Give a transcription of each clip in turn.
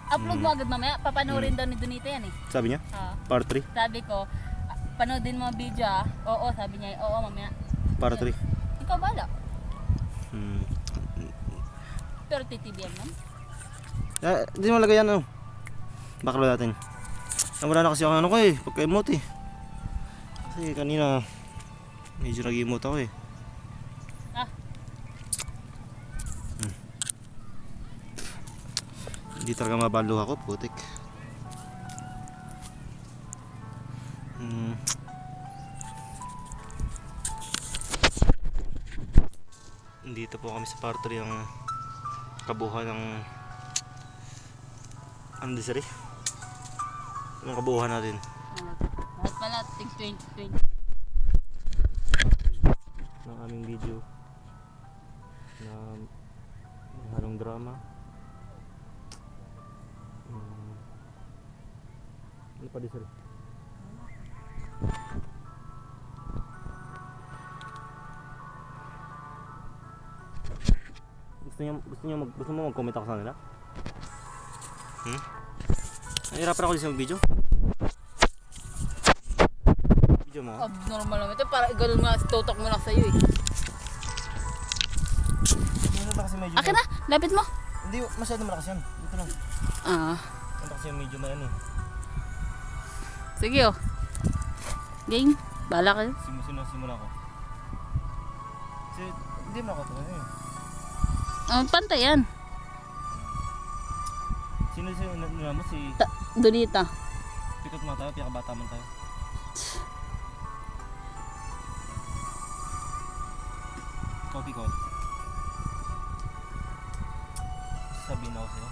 Upload mo agad mamaya, papanoorin daw ni Donita yan eh. Sabi niya? Part 3? Sabi ko, panoodin mo ang video ah. Oo, sabi niya, oo mamaya. Part 3? Ikaw bala. Hmm. Pero titibihan mo. Hindi mo lagay yan ano. Baklo natin. Wala na kasi ako ano ko eh, pagka-emote eh. Kasi kanina, medyo nag-emote ako eh. Hindi talaga mabalo ako, putik. Dito po kami sa part 3 ang kabuuan ng ano disari? Anong kabuuan natin? Lahat pala, tig 2020. Ng aming video na halong drama. Ano pa disari? Gusto mo mag-comment ako sa kanila? Nahirapan ako din sa video. Video mo? Abnormal naman ito, para ganun nga, tutok mo lang sa'yo eh. Ano ba kasi medyo... Akin na, lapit mo. Hindi, masyado malakas yan. Dito lang. Ano kasi medyo mayan eh. Sige oh. Game, bala kayo. Simula ko. Kasi hindi mo ako ito eh. Pantay yan. Sino nila mo si... Donita. Pikot mo tayo, pinakabata man tayo. Ikaw pikot. Sabihin ako sa'yo.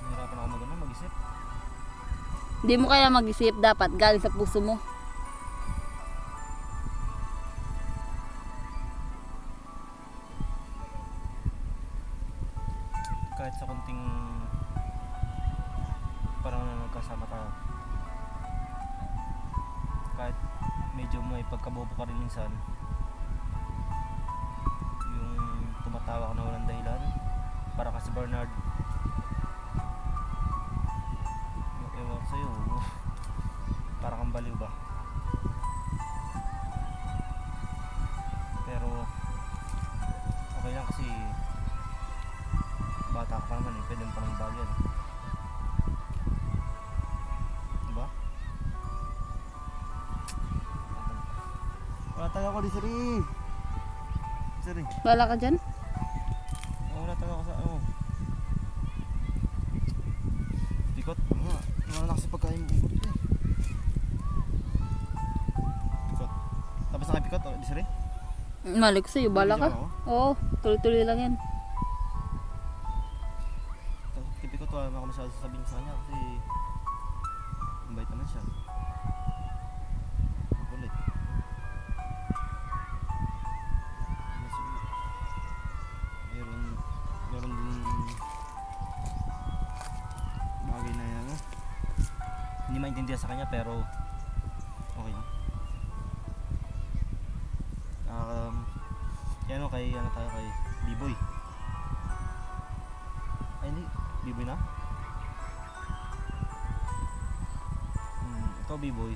Nahirapan ako mag-isip. Hindi mo kaya mag-isip, dapat galing sa puso mo. Kahit sa konting parang na nagkasama tayo, kahit medyo may pagkabobo ka rin minsan, yung tumatawa ka na walang dahilan, para kasi Bernard, ewan ko sa'yo, para kang baliw ba, pero okay lang kasi bata ka pa naman eh, pwede mo pa ng bagyan eh. Diba? Wala tayo ako di sari. Sari. Bala ka dyan? Wala tayo ako sa ano. Pikot. Wala na kasi pagkain mo. Pikot. Tapos na kay pikot di sari? Mali ko sa'yo, bala ka? Oo, tuloy-tuloy lang yan. Tipiko to, wala ako masyado sasabihin sa kanya kasi mabait naman siya. Kulit. Meron din bagay na yan, hindi maintindihan sa kanya pero okay lang. Kaya ano tayo kay B-Boy. Ay hindi, B-Boy na? Ikaw B-Boy,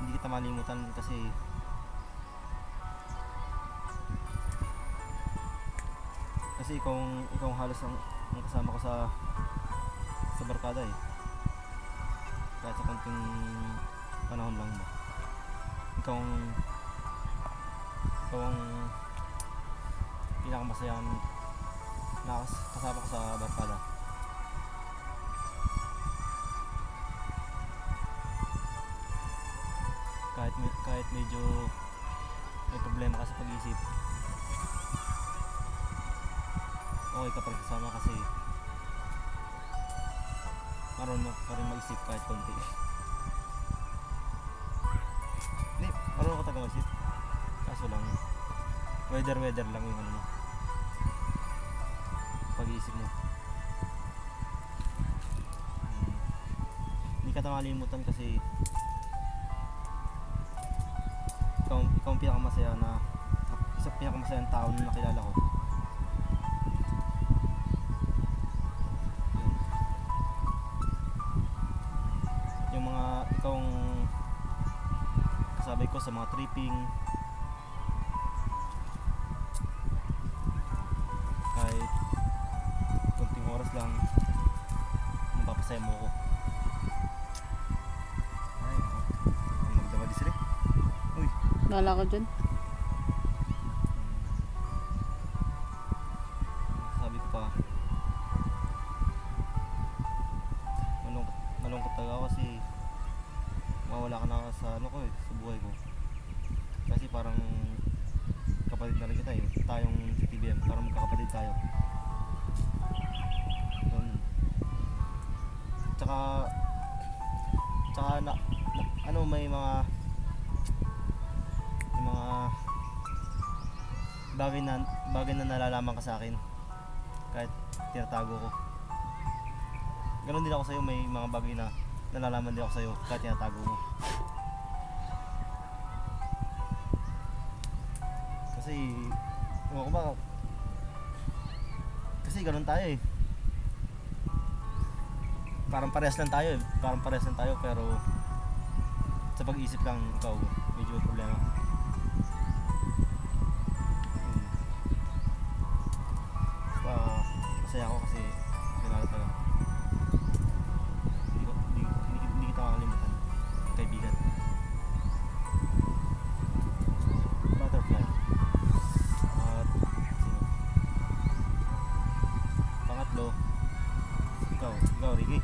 hindi kita malimutan kasi ikaw halos ang kasama ko sa barkada eh, kahit sa konting panahon lang ba. Ikaw ang pinakamasayang kasama ko sa barkada. Kahit medyo may problema ka sa pag-iisip, okay kapag kasama kasi marunong ka rin mag-isip kahit konti. Hindi, marunong ka talaga mag-isip, kaso lang weather lang yung ano mo, pag-iisip mo. Hindi ka makalimutan kasi ikaw ang pinakamasaya na Isa pinakamasayang tao na nakilala ko. Yun. Yung mga ikaw ang kasabay ko sa mga tripping, kahit konting oras lang mapapasaya mo ako. Ay, ang magdawa di sila. Uy, Bala ko dyan. sabi ko pa, malungkot talaga ako kasi mawala ka na sa ano ko eh, sa buhay ko. Kasi parang kapatid na rin kita eh, tayong sa TBM, parang magkakapatid tayo. Yun. Tsaka ano, may mga bagay na nalalaman ka sa akin kahit tinatago ko. Ganon din ako sa'yo, may mga bagay na nalalaman din ako sa'yo kahit tinatago mo. Kasi ewan ko ba, kasi ganon tayo eh, parang parehas lang tayo pero sa pag-iisip lang ikaw medyo may problema. Masaya ako kasi kilala tayo. Hindi kita makakalimutan, kaibigan. Butterfly. At sino? Pangatlo, ikaw Ricky.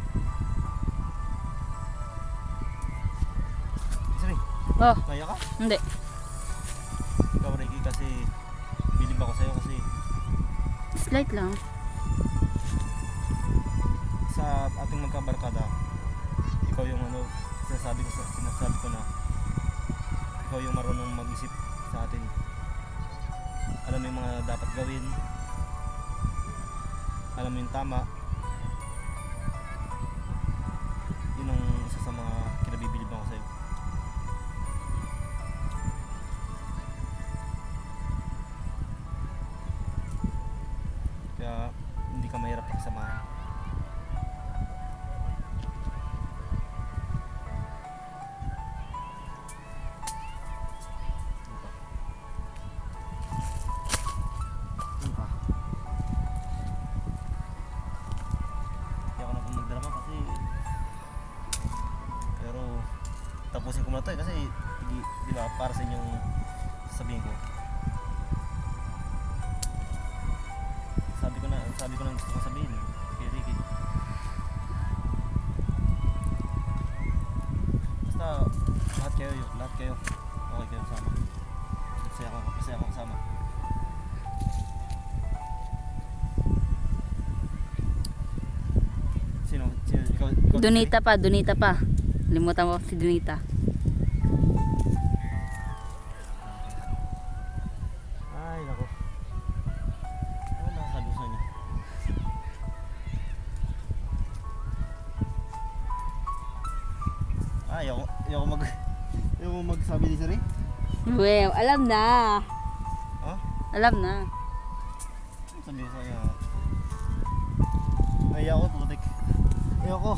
Sorry, Oh, naiyak ka? hindi. Ikaw Ricky kasi bilib ako sa'yo kasi Slight lang. sa ating magkabarkada, ikaw yung ano, sinasabi ko na ikaw yung marunong mag-isip sa atin. Alam mo yung mga dapat gawin, alam mo yung tama. Yun ang isa sa mga kinabibilib ako sa'yo. Kaya hindi ka mahirap pagsamahan. Tapusin ko muna to eh, kasi di ba para sa inyong sasabihin ko. Sabi ko na gusto kong sabihin kay Ricky. Basta lahat kayo okay kayo sama. Masaya ako kasama. Sino ikaw Donita pa. Limutan mo si Donita. Ay, nako. Ano nakasabi ko sa inyo? Ayoko magsabi ni Sari. Well, alam na. Ha? Alam na. Sabi ko sa inyo. Naiyak ako, putik. Ayoko.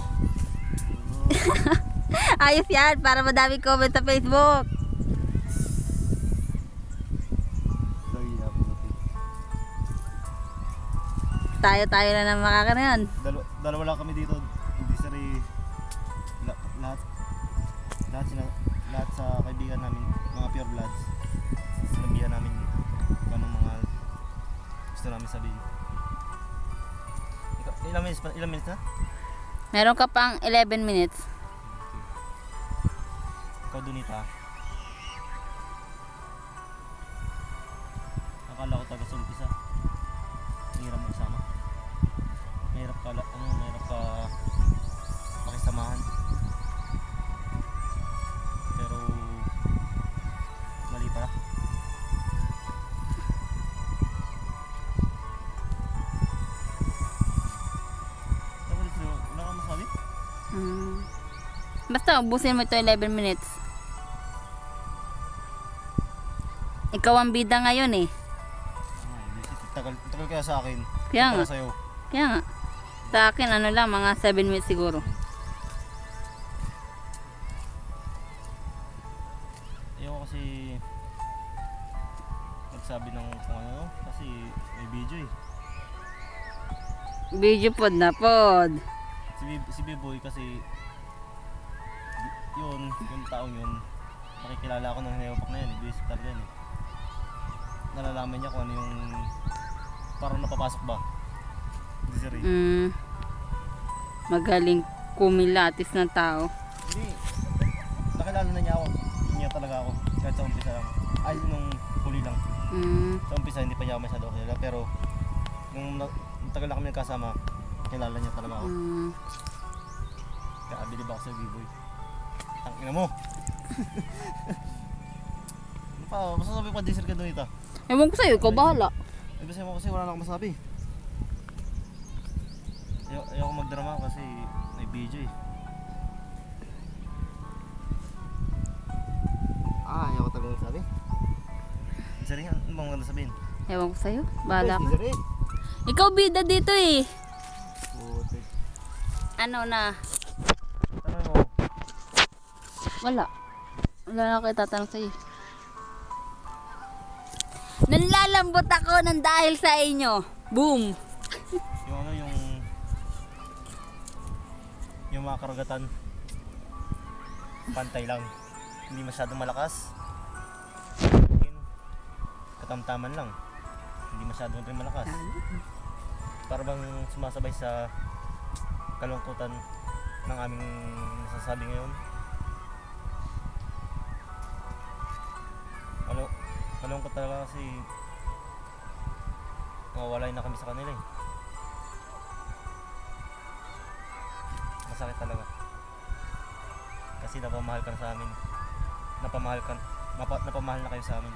Ayos yan, para madaming comment sa Facebook. Naiyak, putik. Tayo na ng makakanayan. Dalawa lang kami dito. Hindi Sari. Lahat sa kaibigan namin, mga pure bloods, sinabihan namin kung anong mga gusto namin sabihin. Ilang minutes na? Meron ka pang 11 minutes. Ikaw Donita. Akala ko taga sa umpisa. Mahirap magsama. Mahirap ka makisamahan. Pero mali pala. Wala kang masabi? Basta ubusin mo ito 11 minutes. Ikaw ang bida ngayon eh. Tagal kaya sa akin. Kaya nga. Para sa'yo. Kaya nga. Sa akin ano lang, mga 7 minutes siguro. Ayoko kasi magsabi ng kung ano kasi may video eh. Video pod na pod. Si B-Boy kasi yun, yung taong yun, nakikilala ako ng hinayapak na yan, ibig talaga yan eh. Nalalaman niya kung ano yung parang napapasok ba. Hindi sir eh. Magaling kumilatis ng tao. Hindi, nakilala na niya ako, niya talaga ako, kahit sa umpisa lang. Ay, nung huli lang. Sa umpisa hindi pa niya ako masyado kilala, pero nung tagal na kami nagkasama, kilala niya talaga ako. Kaya abilib ako sa B-Boy. Tangina mo! Ano pa, masasabi ko pa sir ka doon ito. Ewan ko sa'yo, ikaw bahala. Ay, basta mo kasi wala na akong masabi. Ayoko magdrama kasi may video eh. Ayoko talaga magsabi. Sir, ano bang maganda sabihin? Ewan ko sa'yo, bahala ka. Sir, Ikaw bida dito eh. putik. Ano na? Tanong mo. Wala. Wala na ako itatanong sa'yo. Nanlalambot ako ng dahil sa inyo. Boom! Yung ano yung mga karagatan pantay lang, hindi masyadong malakas, katamtaman lang, hindi masyadong rin malakas, para bang sumasabay sa kalungkutan ng aming nasasabi ngayon. Malungkot talaga kasi mawawalay na kami sa kanila eh. Masakit talaga kasi napamahal ka na sa amin, napamahal na kayo sa amin.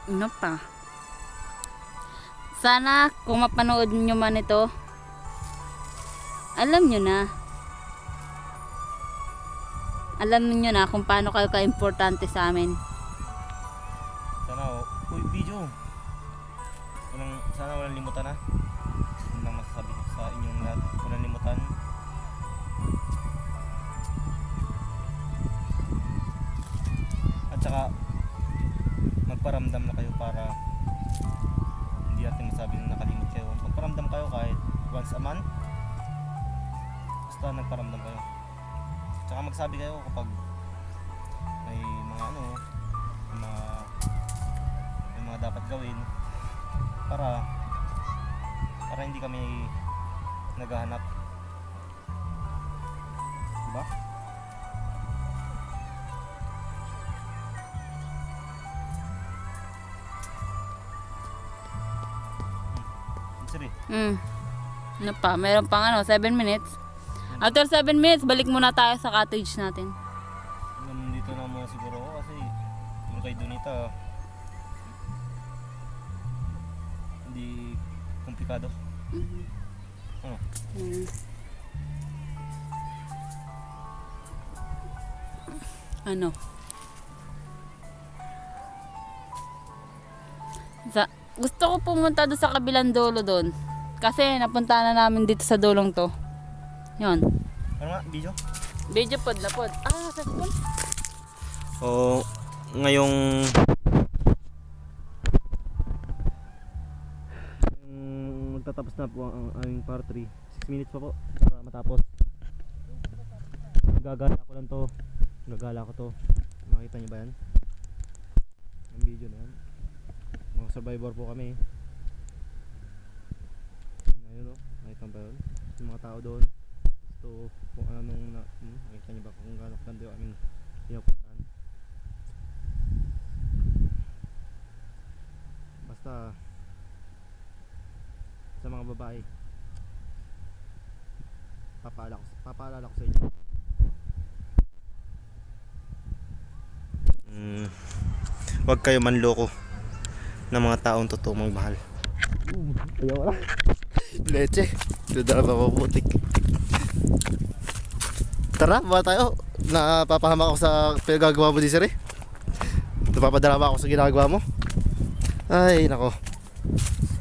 Ano pa? Sana kung mapanood nyo man ito, alam nyo na. Alam nyo na kung paano kayo ka-importante sa amin. Sana video. Sana walang limutan na. Yun lang masasabi ko sa inyong lahat. Walang limutan. At saka magparamdam na kayo para hindi natin masabi na nakalimot kayo. Magparamdam kayo kahit once a month. Basta nagparamdam kayo. Tsaka magsabi kayo kapag may mga may mga dapat gawin para hindi kami naghahanap. Diba? Sorry. Ano pa? Meron pang 7 minutes. After 7 minutes, balik muna tayo sa cottage natin. Nandito na muna siguro ako kasi yung kay Donita hindi komplikado. Ano? Ano? Gusto ko pumunta doon sa kabilang dulo doon. Kasi napunta na namin dito sa dulong to. Yun. Ano nga? Video? Video pod na pod. Sa spoon? O ngayong magtatapos na po ang aming part 3. 6 minutes pa po para matapos. Gagala ko lang to. Gagala ko to. Makita niyo ba yan? Yung video na yan. Mga survivor po kami. Ayun o. Nakita ba yun? Yung mga tao doon. Gusto kung anong nakita niyo ba kung gano'ng ganda yung aming pinupuntahan. Basta sa mga babae, papaalala ko sa inyo. Huwag kayo manloko ng mga taong totoo magmahal. Ayaw wala. Leche. Dudala pa mabutik. Tara, baba tayo. Napapahamak ako sa pinagagawa mo, Desiree. Napapadrama ako sa ginagawa mo. Ay, nako.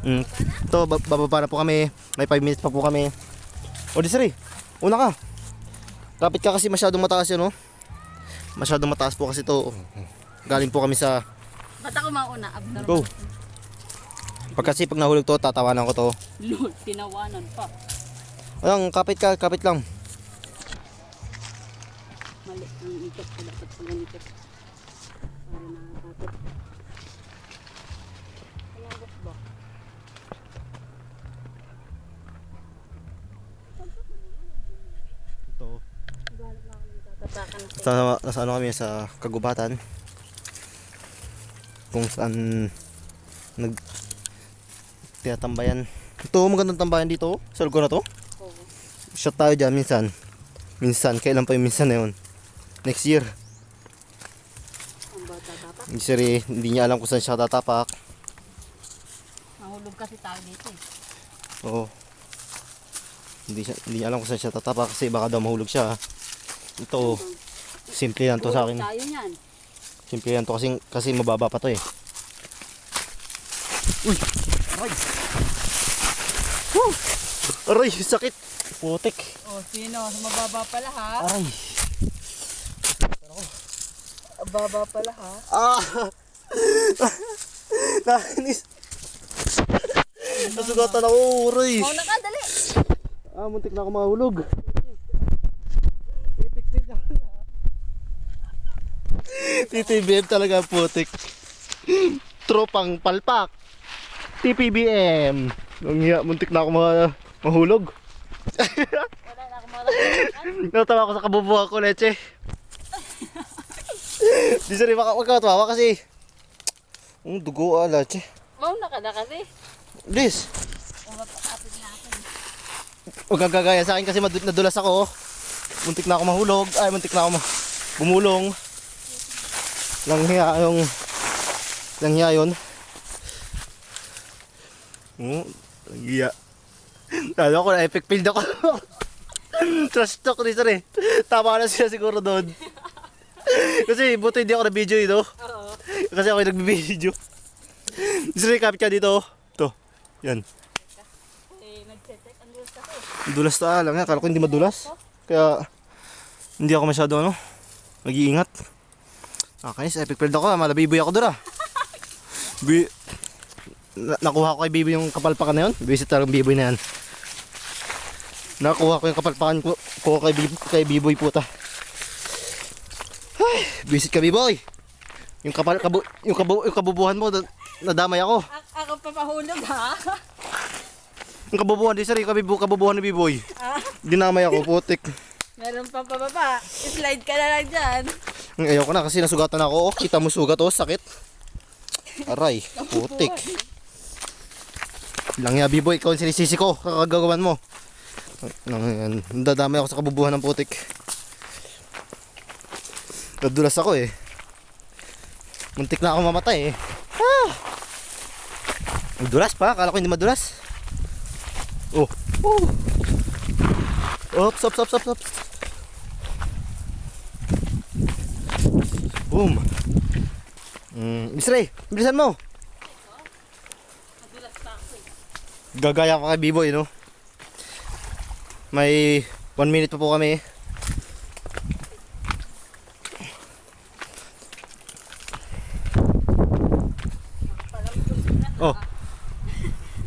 Ito, bababa na po kami. May 5 minutes pa po kami. O, Desiree, una ka. Kapit ka kasi masyadong mataas yun, no? Masyadong mataas po kasi to. Galing po kami sa... Ba't ako mauna? Abnormal. Go. Pag nahulog to, tatawanan ko to. Lord, tinawanan pa. Ayun, kapit ka, kapit lang. Mali, ang ikot ko dapat pag ganito. Para nakakapit. Kalabas ba? Ito. Tatakan na Nasa ano kami sa kagubatan. Kung saan nag tinatambayan. Ito, magandang tambayan dito. Sa lugar na to. Oo. Shot tayo dyan minsan. Minsan, kailan pa yung minsan na yun? Next year. Ang bata tapak. Hindi niya alam kung saan siya tatapak. Mahulog kasi tayo dito eh. Oo. Hindi niya alam kung saan siya tatapak kasi baka daw mahulog siya. Ito, simple yan to sa akin. Tayo yan. Simple yan to kasi mababa pa to eh. Uy! Aray! Woo! Aray! Sakit! Putik! O, sino? Mababa pala ha? Aray! Baba pala ha? Ah! Nakainis! Nasugatan ako! Aray! Mauna ka, dali! Muntik na ako mahulog. TTBM talaga putik. Tropang palpak. TPBM. Muntik na ako mahulog. Wala na ako makakalakan. Natawa ako sa kabubuhan ko, leche. Di sorry, wag ka matawa kasi. Dugo leche. Mauna ka na kasi. Please. O, mapakapit na ako. Huwag kang gagaya sa akin kasi nadulas ako. Muntik na ako mahulog. Ay, muntik na ako bumulong. Langhiya yun. Langhiya. Lalo ako na epic field ako. Trash talk ni sir eh. Tama na siya siguro doon. Kasi buti hindi ako na-video ito. Oo. Kasi ako yung nagbi-video. Sir, kapit ka dito. Ito. Yan. Eh, nag-check. Ang dulas kasi. Dulas na lang yan. Kala ko hindi madulas. Kaya hindi ako masyado nag-iingat. Kaya epic field ako. Malabiboy ako doon Nakuha ko kay Biboy yung kapalpakan na yun. Visit talagang Biboy na yan. Nakuha ko yung kapalpakan ko kay Biboy puta. Ay, visit ka Biboy. Yung kabubuhan mo nadamay ako. Ako papahulog ha? Yung kabubuhan di sir, yung kabubuhan ni Biboy. Dinamay ako putik. Meron pang pababa. Slide ka na lang dyan. Ayaw ko na kasi nasugatan ako. Kita mo sugat sakit. Aray, putik. Langya Biboy, ikaw ang sinisisi ko, kakagawan mo. Nadadamay ako sa kabubuhan ng putik. Nadulas ako eh. Muntik na ako mamatay eh. Madulas pa, akala ko hindi madulas. Ops. Boom. Misray, bilisan mo. Gagaya ka kay Biboy, no? May 1 minute pa po kami.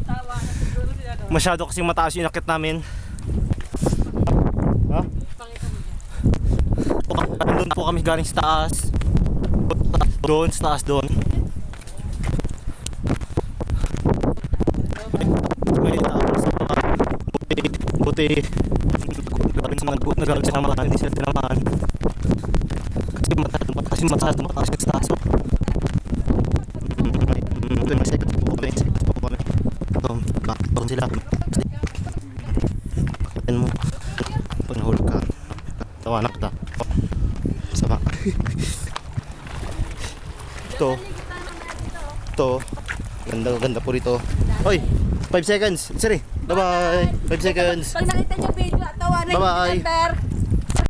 Tawa na siguro sila doon. Masyado kasing mataas yung inakit namin. Ha? Pakita mo dyan. Doon po kami galing sa taas. Doon, sa taas doon. May taas sa baba. Buti. Nagaling sa naman, hindi sila tinamaan. Kasi mataas yung taas. May second po kami. Bakit sila? Bakit mo? Pag nahulog ka, tawanak kita. Sama. Ito. Ganda po rito. Hoy! 5 seconds. Sorry. Bye-bye. 5 seconds. Pag nakita niyo video, tawanan Bye-bye. niyo si Thunder.